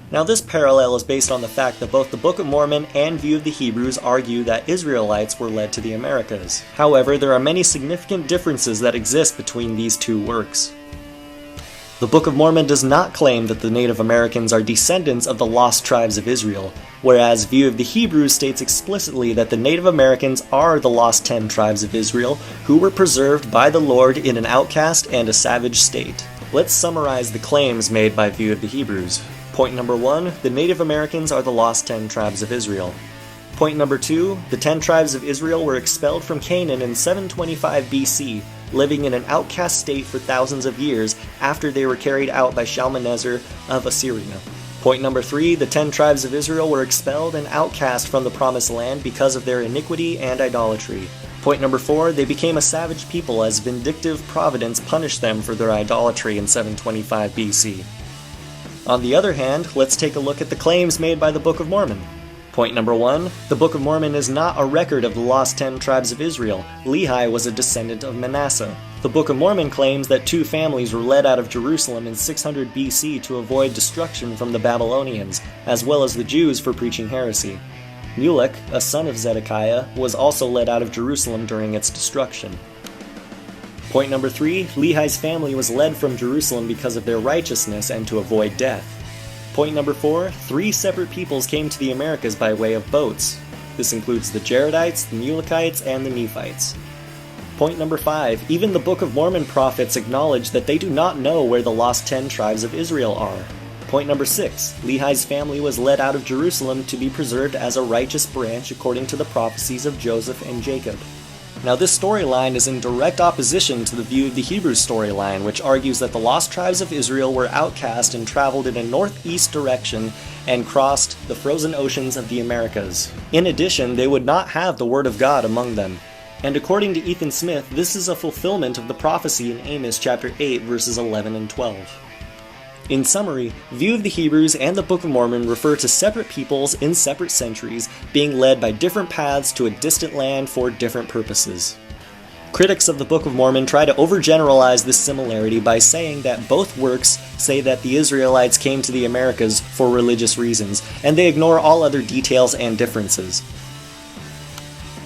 Now this parallel is based on the fact that both the Book of Mormon and View of the Hebrews argue that Israelites were led to the Americas. However, there are many significant differences that exist between these two works. The Book of Mormon does not claim that the Native Americans are descendants of the lost tribes of Israel, whereas View of the Hebrews states explicitly that the Native Americans are the lost 10 tribes of Israel, who were preserved by the Lord in an outcast and a savage state. Let's summarize the claims made by View of the Hebrews. Point number 1, the Native Americans are the lost 10 tribes of Israel. Point number 2, the 10 tribes of Israel were expelled from Canaan in 725 BC, living in an outcast state for thousands of years after they were carried out by Shalmaneser of Assyria. Point number 3, the 10 tribes of Israel were expelled and outcast from the Promised Land because of their iniquity and idolatry. Point number 4, they became a savage people as vindictive providence punished them for their idolatry in 725 BC. On the other hand, let's take a look at the claims made by the Book of Mormon. Point number 1, the Book of Mormon is not a record of the lost 10 tribes of Israel. Lehi was a descendant of Manasseh. The Book of Mormon claims that 2 families were led out of Jerusalem in 600 BC to avoid destruction from the Babylonians, as well as the Jews for preaching heresy. Mulek, a son of Zedekiah, was also led out of Jerusalem during its destruction. Point number 3, Lehi's family was led from Jerusalem because of their righteousness and to avoid death. Point number 4, 3 separate peoples came to the Americas by way of boats. This includes the Jaredites, the Mulekites, and the Nephites. Point number 5, even the Book of Mormon prophets acknowledge that they do not know where the lost 10 tribes of Israel are. Point number 6, Lehi's family was led out of Jerusalem to be preserved as a righteous branch according to the prophecies of Joseph and Jacob. Now this storyline is in direct opposition to the View of the Hebrews storyline, which argues that the lost tribes of Israel were outcast and traveled in a northeast direction and crossed the frozen oceans of the Americas. In addition, they would not have the Word of God among them. And according to Ethan Smith, this is a fulfillment of the prophecy in Amos chapter 8 verses 11 and 12. In summary, View of the Hebrews and the Book of Mormon refer to separate peoples in separate centuries being led by different paths to a distant land for different purposes. Critics of the Book of Mormon try to overgeneralize this similarity by saying that both works say that the Israelites came to the Americas for religious reasons, and they ignore all other details and differences.